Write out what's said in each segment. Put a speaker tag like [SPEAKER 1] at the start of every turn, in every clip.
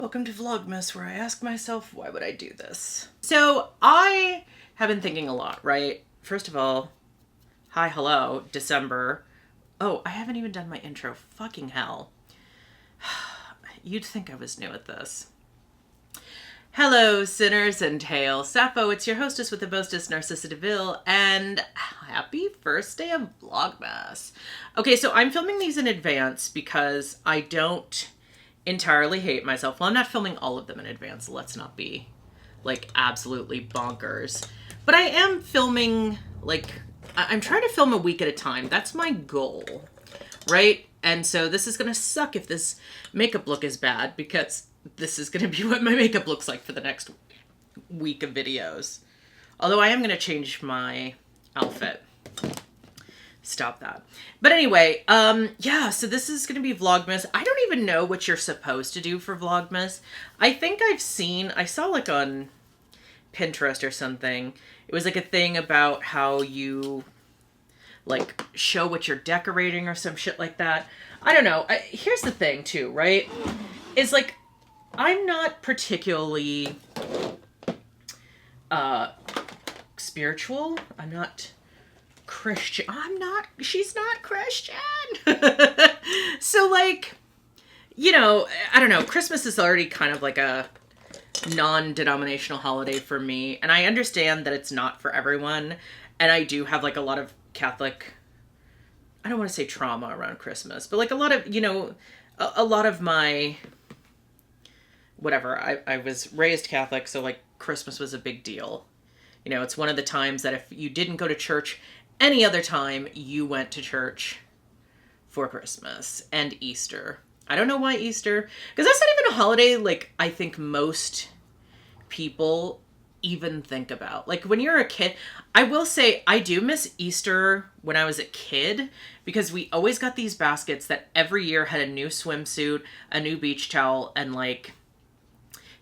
[SPEAKER 1] Welcome to Vlogmas, where I ask myself, why would I do this? So I have been thinking a lot, right? First of all, hi, hello, December. Oh, I haven't even done my intro. Fucking hell. You'd think I was new at this. Hello, sinners and hail Sappho. It's your hostess with the mostest, Narcissa Deville, and happy first day of Vlogmas. Okay, so I'm filming these in advance because I don't entirely hate myself. Well, I'm not filming all of them in advance. Let's not be like absolutely bonkers. But I am filming, I'm trying to film a week at a time. That's my goal, right? And so this is going to suck if this makeup look is bad, because this is going to be what my makeup looks like for the next week of videos. Although I am going to change my outfit. Stop that. But anyway, yeah, so this is going to be Vlogmas. I don't even know what you're supposed to do for Vlogmas. I think I saw like on Pinterest or something. It was like a thing about how you like show what you're decorating or some shit like that. I don't know. Here's the thing too, right? Is like, I'm not particularly spiritual. I'm not Christian. She's not Christian. So like, you know, I don't know. Christmas is already kind of like a non-denominational holiday for me. And I understand that it's not for everyone. And I do have like a lot of Catholic, I don't want to say trauma around Christmas, but like a lot of, you know, a lot of my, whatever, I was raised Catholic. So like Christmas was a big deal. You know, it's one of the times that if you didn't go to church any other time, you went to church for Christmas and Easter. I don't know why Easter, because that's not even a holiday like I think most people even think about. Like when you're a kid, I will say I do miss Easter when I was a kid, because we always got these baskets that every year had a new swimsuit, a new beach towel, and like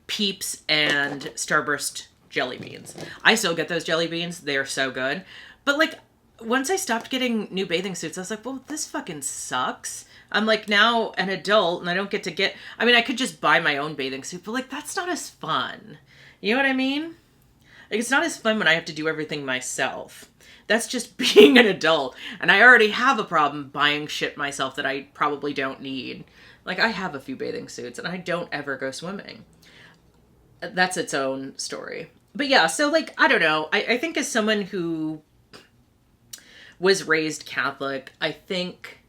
[SPEAKER 1] Peeps and Starburst jelly beans. I still get those jelly beans. They are so good. But like, once I stopped getting new bathing suits, I was like, well, this fucking sucks. I'm like now an adult and I don't get to get, I mean, I could just buy my own bathing suit, but like, that's not as fun. You know what I mean? Like, it's not as fun when I have to do everything myself. That's just being an adult. And I already have a problem buying shit myself that I probably don't need. Like, I have a few bathing suits and I don't ever go swimming. That's its own story. But yeah, so like, I don't know. I think as someone who was raised Catholic, I think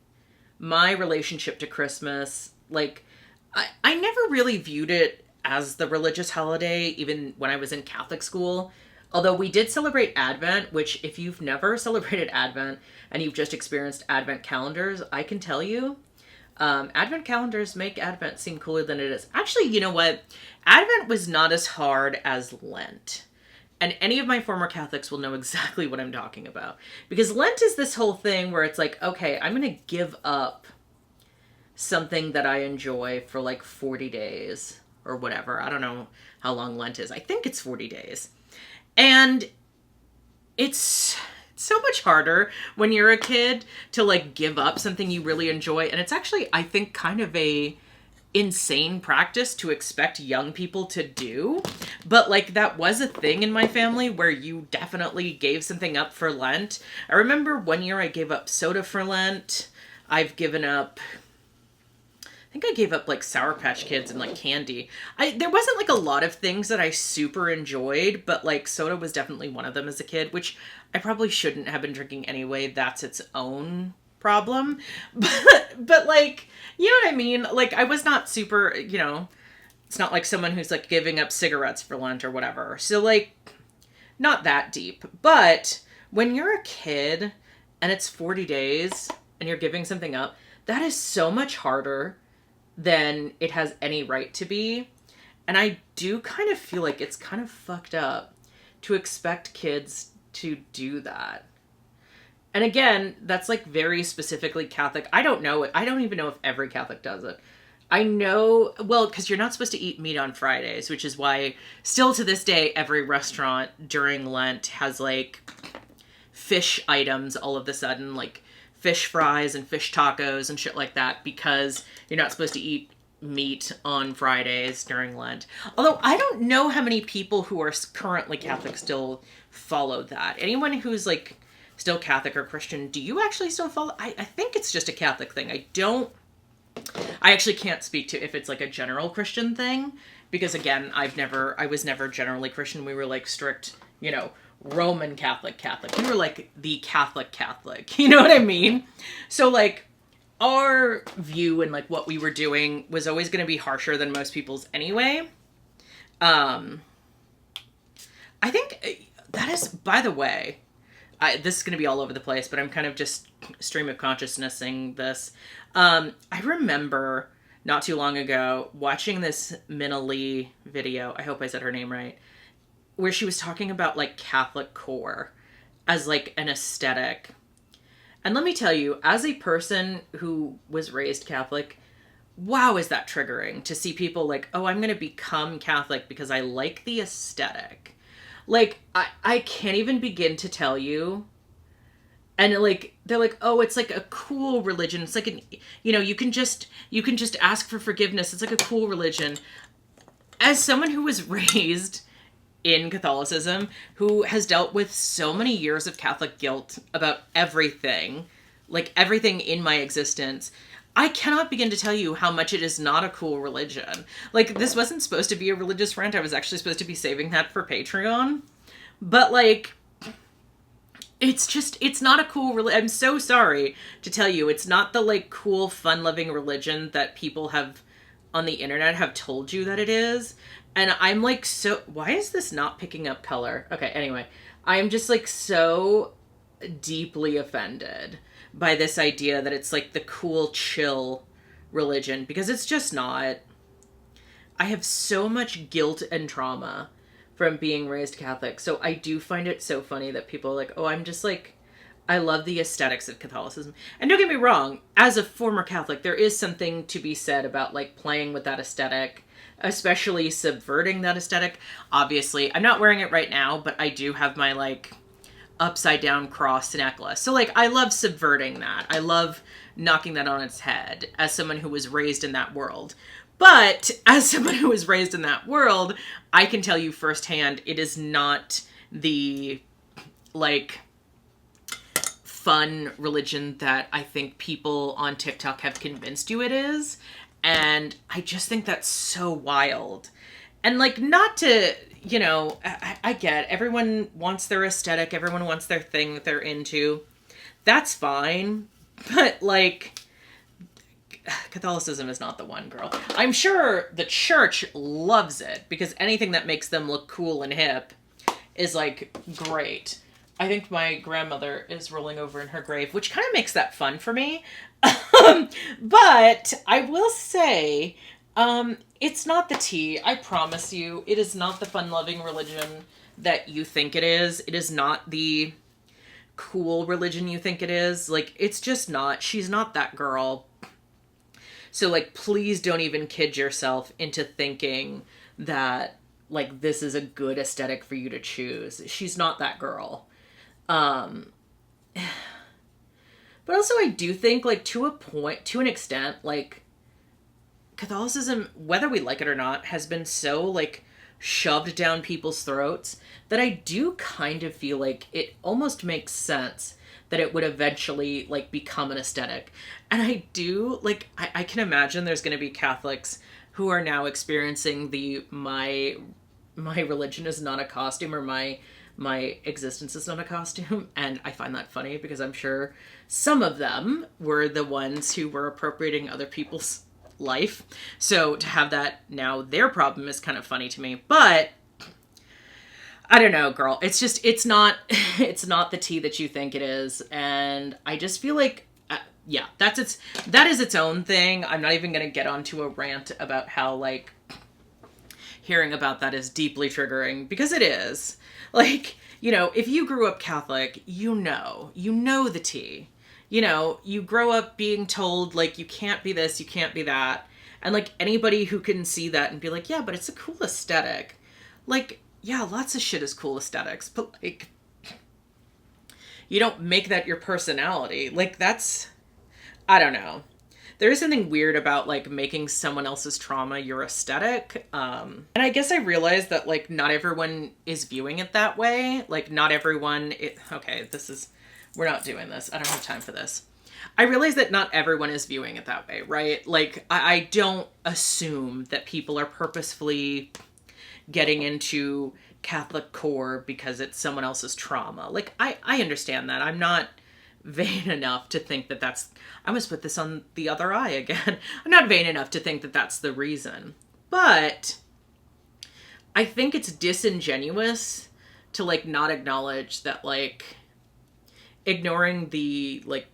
[SPEAKER 1] my relationship to Christmas, like, I never really viewed it as the religious holiday, even when I was in Catholic school. Although we did celebrate Advent, which if you've never celebrated Advent and you've just experienced Advent calendars, I can tell you, Advent calendars make Advent seem cooler than it is. Actually, you know what? Advent was not as hard as Lent. And any of my former Catholics will know exactly what I'm talking about. Because Lent is this whole thing where it's like, okay, I'm going to give up something that I enjoy for like 40 days or whatever. I don't know how long Lent is. I think it's 40 days. And it's so much harder when you're a kid to like give up something you really enjoy. And it's actually, I think, kind of a insane practice to expect young people to do. But like, that was a thing in my family where you definitely gave something up for Lent. I remember one year I gave up soda for Lent. I've given up, I think I gave up like Sour Patch Kids and like candy. There wasn't like a lot of things that I super enjoyed, but like soda was definitely one of them as a kid, which I probably shouldn't have been drinking anyway. That's its own problem. But like, you know what I mean? Like, I was not super, you know, it's not like someone who's like giving up cigarettes for Lent or whatever. So like, not that deep. But when you're a kid and it's 40 days and you're giving something up, that is so much harder than it has any right to be. And I do kind of feel like it's kind of fucked up to expect kids to do that. And again, that's like very specifically Catholic. I don't know it. I don't even know if every Catholic does it. I know, well, because you're not supposed to eat meat on Fridays, which is why still to this day, every restaurant during Lent has like fish items all of a sudden, like fish fries and fish tacos and shit like that, because you're not supposed to eat meat on Fridays during Lent. Although I don't know how many people who are currently Catholic still follow that. Anyone who's like still Catholic or Christian, do you actually still follow? I think it's just a Catholic thing. I actually can't speak to if it's like a general Christian thing, because again, I was never generally Christian. We were like strict, you know, Roman Catholic. We were like the Catholic. You know what I mean? So like our view and like what we were doing was always going to be harsher than most people's anyway. I think that is, by the way, this is going to be all over the place, but I'm kind of just stream of consciousnessing this. I remember not too long ago watching this Minna Lee video. I hope I said her name right. Where she was talking about like Catholic core as like an aesthetic. And let me tell you, as a person who was raised Catholic, wow, is that triggering to see people like, oh, I'm going to become Catholic because I like the aesthetic. Like, I can't even begin to tell you. And like, they're like, oh, it's like a cool religion. It's like, you know, you can just ask for forgiveness. It's like a cool religion. As someone who was raised in Catholicism, who has dealt with so many years of Catholic guilt about everything, like everything in my existence, I cannot begin to tell you how much it is not a cool religion. Like, this wasn't supposed to be a religious rant. I was actually supposed to be saving that for Patreon. But like, it's not a cool religion. I'm so sorry to tell you, it's not the like cool, fun-loving religion that people have on the internet have told you that it is. And I'm like, so why is this not picking up color? Okay, anyway, I'm just like so deeply offended by this idea that it's like the cool, chill religion, because it's just not. I have so much guilt and trauma from being raised Catholic. So I do find it so funny that people are like, oh, I'm just like, I love the aesthetics of Catholicism. And don't get me wrong, as a former Catholic, there is something to be said about like playing with that aesthetic, especially subverting that aesthetic. Obviously, I'm not wearing it right now, but I do have my like upside down cross necklace. So like, I love subverting that. I love knocking that on its head as someone who was raised in that world. But as someone who was raised in that world, I can tell you firsthand, it is not the like fun religion that I think people on TikTok have convinced you it is. And I just think that's so wild. And like, not to, you know, I get everyone wants their aesthetic. Everyone wants their thing that they're into. That's fine. But like, Catholicism is not the one, girl. I'm sure the church loves it because anything that makes them look cool and hip is like great. I think my grandmother is rolling over in her grave, which kind of makes that fun for me. But I will say, it's not the tea. I promise you, it is not the fun-loving religion that you think it is. It is not the cool religion you think it is. Like, it's just not. She's not that girl. So, like, please don't even kid yourself into thinking that, like, this is a good aesthetic for you to choose. She's not that girl. But also I do think, like, to a point, to an extent, like, Catholicism, whether we like it or not, has been so, like, shoved down people's throats that I do kind of feel like it almost makes sense that it would eventually, like, become an aesthetic. And I do, like, I can imagine there's going to be Catholics who are now experiencing the my religion is not a costume, or my existence is not a costume. And I find that funny because I'm sure some of them were the ones who were appropriating other people's life. So to have that now their problem is kind of funny to me. But I don't know, girl. It's just, it's not the tea that you think it is. And I just feel like, yeah, that is its own thing. I'm not even going to get onto a rant about how, like, hearing about that is deeply triggering, because it is. Like, you know, if you grew up Catholic, you know the tea. You know, you grow up being told, like, you can't be this, you can't be that. And, like, anybody who can see that and be like, yeah, but it's a cool aesthetic. Like, yeah, lots of shit is cool aesthetics, but, like, you don't make that your personality. Like, that's, I don't know. there is something weird about like making someone else's trauma your aesthetic. And I guess I realized that like not everyone is viewing it that way. Like not everyone, okay, we're not doing this. I don't have time for this. I realize that not everyone is viewing it that way, right? Like I don't assume that people are purposefully getting into Catholic core because it's someone else's trauma. Like I understand that. I'm not vain enough to think that I must put this on the other eye again. I'm not vain enough to think that that's the reason. But I think it's disingenuous to like not acknowledge that like ignoring the like,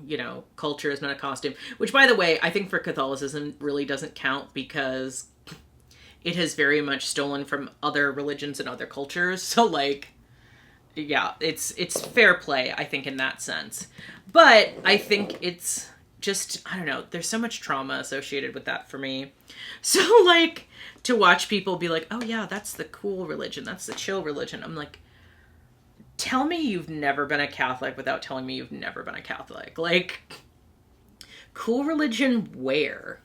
[SPEAKER 1] you know, culture is not a costume, which by the way, I think for Catholicism really doesn't count because it has very much stolen from other religions and other cultures. So like, yeah, it's fair play, I think, in that sense. But I think it's just, I don't know, there's so much trauma associated with that for me. So like to watch people be like, oh yeah, that's the cool religion, that's the chill religion. I'm like, tell me you've never been a Catholic without telling me you've never been a Catholic. Like, cool religion where?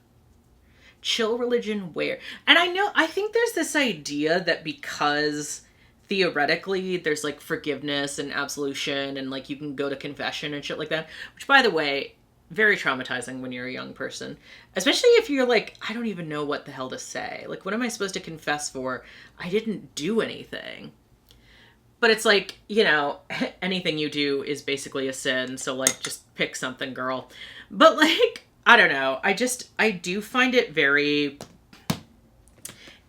[SPEAKER 1] Chill religion where? And I think there's this idea that because theoretically there's like forgiveness and absolution and like you can go to confession and shit like that, which by the way, very traumatizing when you're a young person, especially if you're like, I don't even know what the hell to say. Like, what am I supposed to confess for? I didn't do anything. But it's like, you know, anything you do is basically a sin. So like, just pick something, girl. But like, I don't know. I do find it very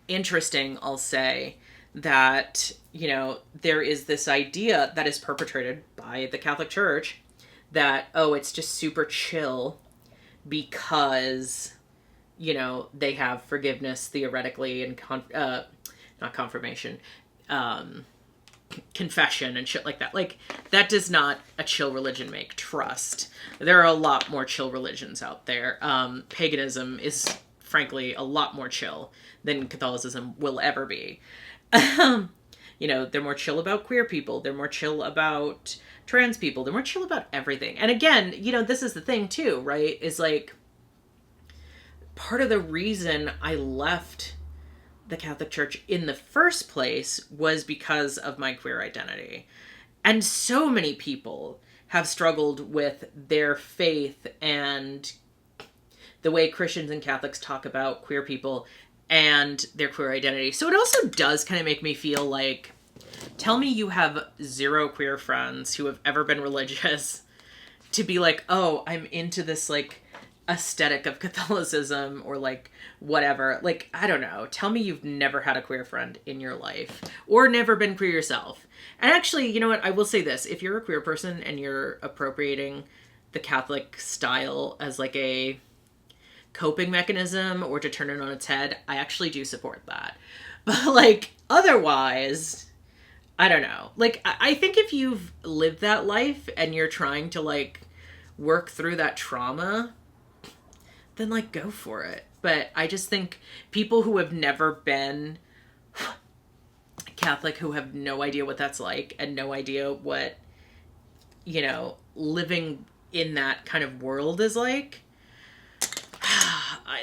[SPEAKER 1] interesting, I'll say, that, you know, there is this idea that is perpetrated by the Catholic Church that, oh, it's just super chill because, you know, they have forgiveness theoretically and not confirmation, confession and shit like that. Like, that does not a chill religion make. Trust. There are a lot more chill religions out there. Paganism is frankly a lot more chill than Catholicism will ever be. You know, they're more chill about queer people. They're more chill about trans people. They're more chill about everything. And again, you know, this is the thing too, right? Is like, part of the reason I left the Catholic Church in the first place was because of my queer identity. And so many people have struggled with their faith and the way Christians and Catholics talk about queer people and their queer identity. So it also does kind of make me feel like, tell me you have zero queer friends who have ever been religious to be like, oh, I'm into this like aesthetic of Catholicism or like whatever. Like, I don't know. Tell me you've never had a queer friend in your life or never been queer yourself. And actually, you know what? I will say this. If you're a queer person and you're appropriating the Catholic style as like a coping mechanism or to turn it on its head, I actually do support that. But like, otherwise, I don't know. Like, I think if you've lived that life and you're trying to like work through that trauma, then like go for it. But I just think people who have never been Catholic, who have no idea what that's like and no idea what, you know, living in that kind of world is like,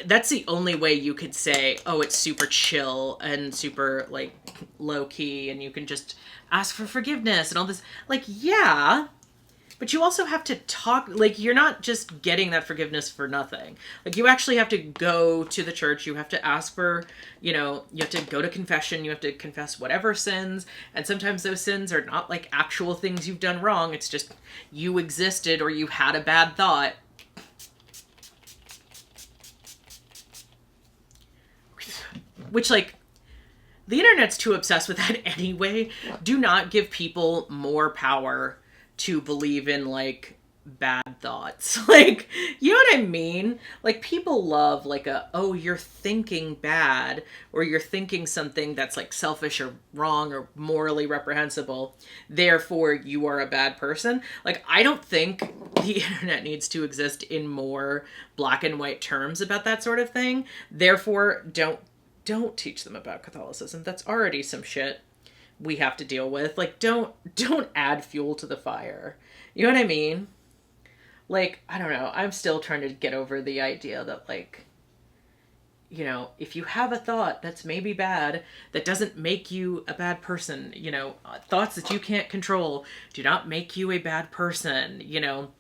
[SPEAKER 1] that's the only way you could say, oh, it's super chill and super like low key and you can just ask for forgiveness and all this. Like, yeah, but you also have to talk, like, you're not just getting that forgiveness for nothing. Like, you actually have to go to the church. You have to ask for, you know, you have to go to confession. You have to confess whatever sins. And sometimes those sins are not like actual things you've done wrong. It's just you existed or you had a bad thought. Which, like, the internet's too obsessed with that anyway. Do not give people more power to believe in, like, bad thoughts. Like, you know what I mean? Like, people love, like, oh, you're thinking bad, or you're thinking something that's, like, selfish or wrong or morally reprehensible. Therefore, you are a bad person. Like, I don't think the internet needs to exist in more black and white terms about that sort of thing. Therefore, don't teach them about Catholicism. That's already some shit we have to deal with. Like, don't add fuel to the fire. You know what I mean? Like, I don't know. I'm still trying to get over the idea that, like, you know, if you have a thought that's maybe bad, that doesn't make you a bad person. You know, thoughts that you can't control do not make you a bad person. You know,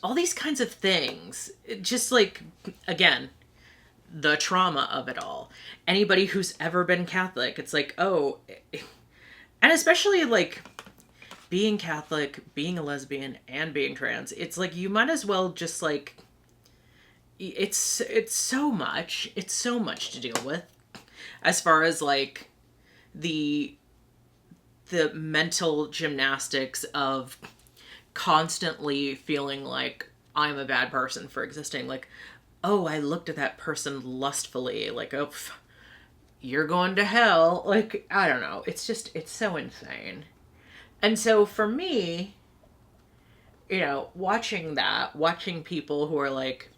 [SPEAKER 1] all these kinds of things. It just like, again, the trauma of it all. Anybody who's ever been Catholic, it's like, oh, and especially like being Catholic, being a lesbian, and being trans, it's like you might as well just like it's so much to deal with as far as like the mental gymnastics of constantly feeling like I'm a bad person for existing. Like, oh, I looked at that person lustfully, like, oh, you're going to hell. Like, I don't know, it's so insane. And so for me, you know, watching people who are like,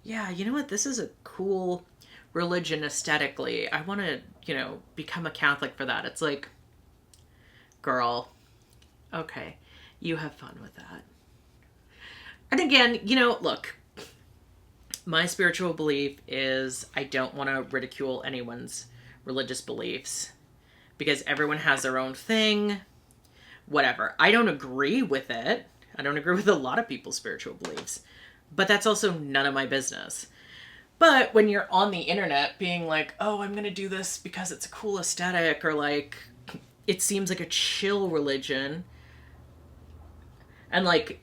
[SPEAKER 1] yeah, you know what, this is a cool religion aesthetically, I want to, you know, become a Catholic for that. It's like, girl, okay, you have fun with that. And again, you know, look, my spiritual belief is I don't want to ridicule anyone's religious beliefs because everyone has their own thing, whatever. I don't agree with it. I don't agree with a lot of people's spiritual beliefs, but that's also none of my business. But when you're on the internet being like, oh, I'm going to do this because it's a cool aesthetic, or like, it seems like a chill religion. And like,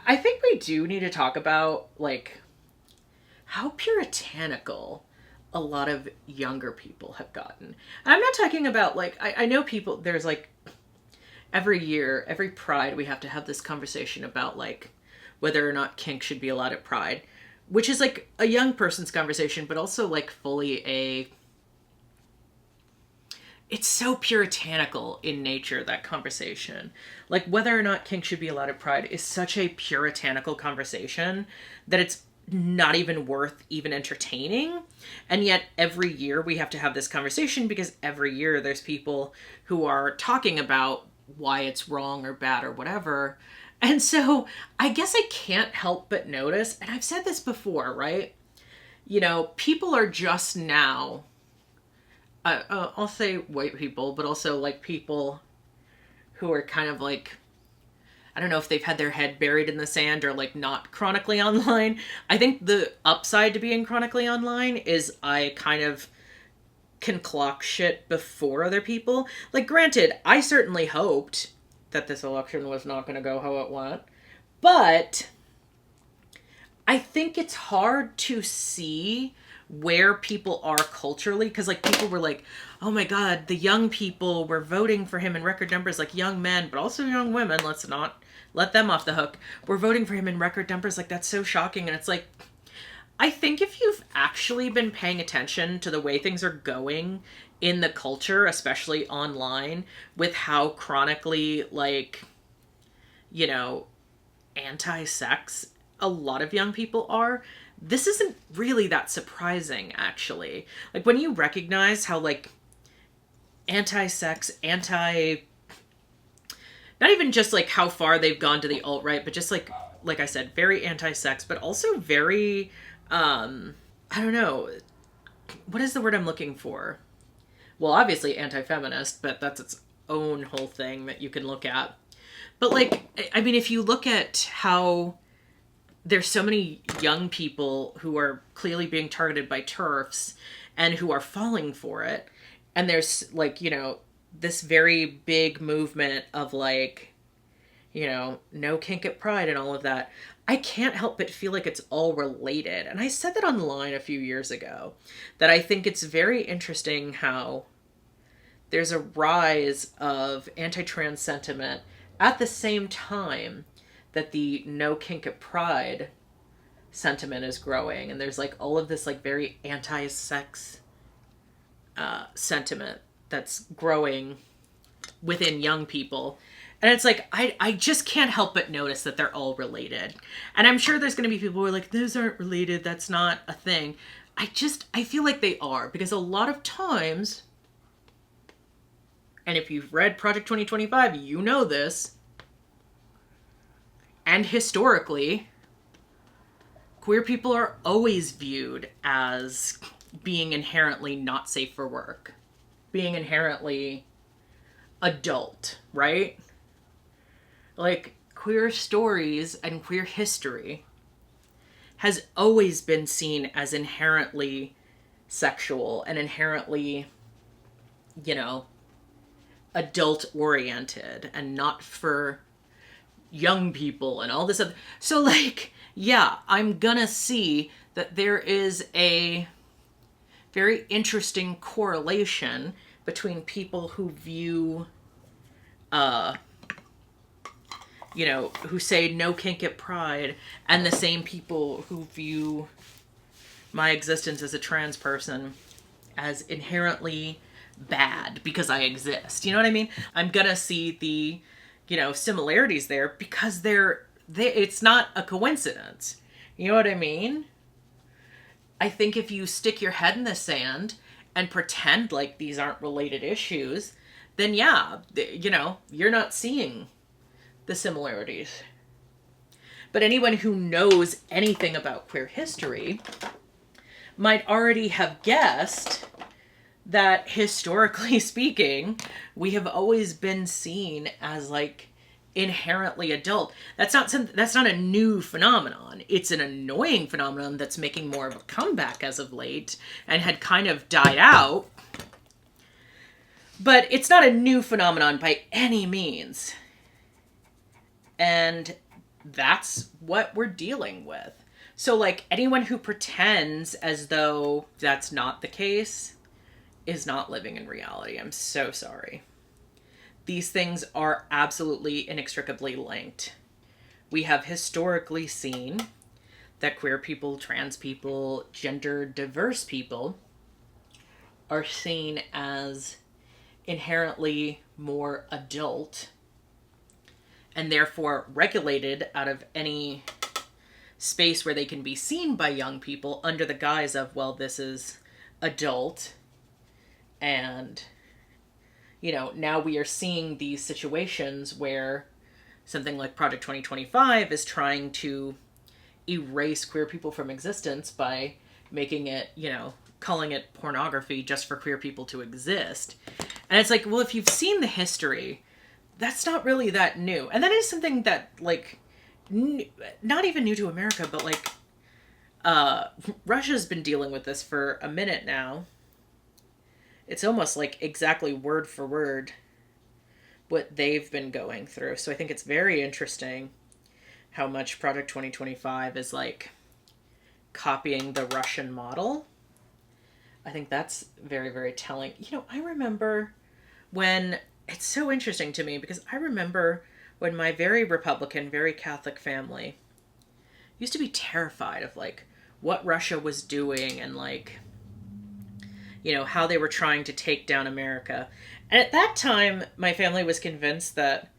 [SPEAKER 1] I think we do need to talk about like how puritanical a lot of younger people have gotten. And I'm not talking about like, I know people, there's like, every year, every Pride, we have to have this conversation about like whether or not kink should be allowed at Pride, which is like a young person's conversation, but also like fully it's so puritanical in nature, that conversation. Like whether or not kink should be allowed at Pride is such a puritanical conversation that it's not even worth even entertaining. And yet every year we have to have this conversation because every year there's people who are talking about why it's wrong or bad or whatever. And so I guess I can't help but notice, and I've said this before, right? You know, people are just now, I'll say white people, but also like people who are kind of like, I don't know if they've had their head buried in the sand or like not chronically online. I think the upside to being chronically online is I kind of can clock shit before other people. Like, granted, I certainly hoped that this election was not going to go how it went, but I think it's hard to see where people are culturally, because like people were like, oh my god, the young people were voting for him in record numbers, like young men but also young women, let's not let them off the hook, we're voting for him in record numbers, like that's so shocking. And it's like, I think if you've actually been paying attention to the way things are going in the culture, especially online, with how chronically, like, you know, anti-sex a lot of young people are, this isn't really that surprising, actually. Like, when you recognize how, like, anti-sex, not even just, like, how far they've gone to the alt-right, but just, like I said, very anti-sex, but also very, I don't know, what is the word I'm looking for? Well, obviously anti-feminist, but that's its own whole thing that you can look at. But, like, I mean, if you look at how there's so many young people who are clearly being targeted by TERFs and who are falling for it, and there's, like, you know, this very big movement of, like, you know, no kink at Pride and all of that, I can't help but feel like it's all related. And I said that online a few years ago, that I think it's very interesting how there's a rise of anti-trans sentiment at the same time that the no kink at Pride sentiment is growing. And there's like all of this like very anti-sex sentiment that's growing within young people. And it's like, I just can't help but notice that they're all related. And I'm sure there's going to be people who are like, those aren't related, that's not a thing. I feel like they are, because a lot of times, and if you've read Project 2025, you know this, and historically, queer people are always viewed as being inherently not safe for work, being inherently adult, right? Like, queer stories and queer history has always been seen as inherently sexual and inherently, you know, adult oriented and not for young people and all this other. So like, yeah, I'm gonna see that there is a very interesting correlation between people who view, you know, who say no kink at Pride, and the same people who view my existence as a trans person as inherently bad because I exist. You know what I mean? I'm gonna see the, you know, similarities there because it's not a coincidence. You know what I mean? I think if you stick your head in the sand and pretend like these aren't related issues, then yeah, you know, you're not seeing the similarities. But anyone who knows anything about queer history might already have guessed that historically speaking, we have always been seen as like inherently adult. That's not a new phenomenon. It's an annoying phenomenon that's making more of a comeback as of late and had kind of died out. But it's not a new phenomenon by any means. And that's what we're dealing with. So like anyone who pretends as though that's not the case is not living in reality. I'm so sorry. These things are absolutely inextricably linked. We have historically seen that queer people, trans people, gender diverse people are seen as inherently more adult and therefore regulated out of any space where they can be seen by young people under the guise of, well, this is adult. And, you know, now we are seeing these situations where something like Project 2025 is trying to erase queer people from existence by making it, you know, calling it pornography just for queer people to exist. And it's like, well, if you've seen the history, that's not really that new. And that is something that, like, not even new to America, but, like, Russia's been dealing with this for a minute now. It's almost like exactly word for word what they've been going through. So I think it's very interesting how much Project 2025 is like copying the Russian model. I think that's very, very telling. You know, I remember when, it's so interesting to me because I remember when my very Republican, very Catholic family used to be terrified of like what Russia was doing and like, you know, how they were trying to take down America. And at that time, my family was convinced that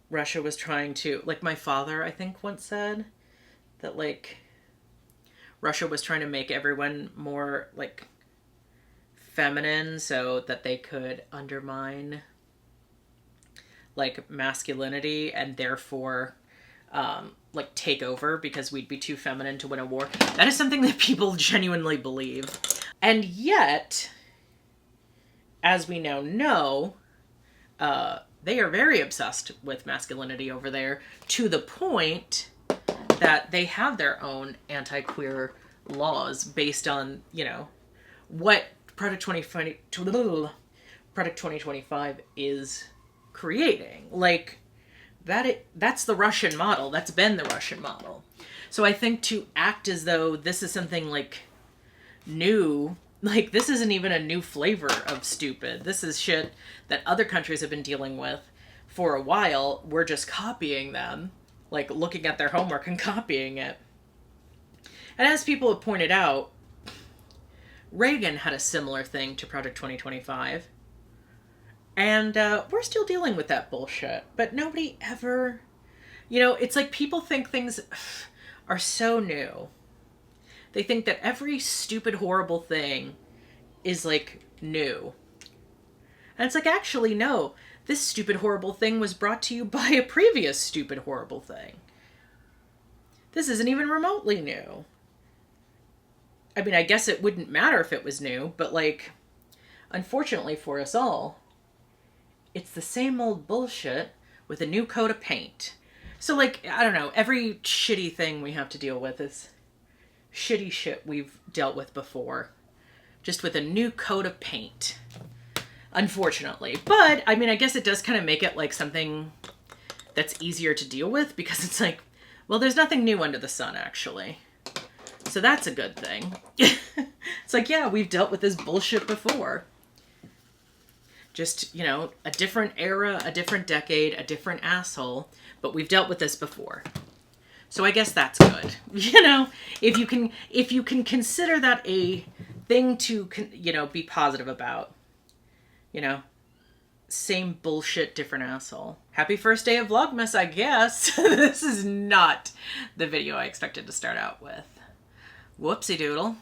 [SPEAKER 1] Russia was trying to, like my father, I think once said that like Russia was trying to make everyone more like feminine so that they could undermine like masculinity and therefore like take over because we'd be too feminine to win a war. That is something that people genuinely believe. And yet, as we now know, they are very obsessed with masculinity over there to the point that they have their own anti-queer laws based on, you know, what Project 2025 is creating. Like, that's the Russian model. That's been the Russian model. So I think to act as though this is something like new, like this isn't even a new flavor of stupid. This is shit that other countries have been dealing with for a while. We're just copying them, like looking at their homework and copying it. And as people have pointed out, Reagan had a similar thing to Project 2025. And we're still dealing with that bullshit. But nobody ever, you know, it's like people think things are so new. They think that every stupid, horrible thing is, like, new. And it's like, actually, no. This stupid, horrible thing was brought to you by a previous stupid, horrible thing. This isn't even remotely new. I mean, I guess it wouldn't matter if it was new, but like, unfortunately for us all, it's the same old bullshit with a new coat of paint. So like, I don't know, every shitty thing we have to deal with is shitty shit we've dealt with before, just with a new coat of paint, unfortunately. But I mean, I guess it does kind of make it like something that's easier to deal with, because it's like, well, there's nothing new under the sun, actually. So that's a good thing. It's like, yeah, we've dealt with this bullshit before. Just, you know, a different era, a different decade, a different asshole, but we've dealt with this before. So I guess that's good. You know, if you can consider that a thing to, you know, be positive about, you know, same bullshit, different asshole. Happy first day of Vlogmas, I guess. This is not the video I expected to start out with. Whoopsie doodle.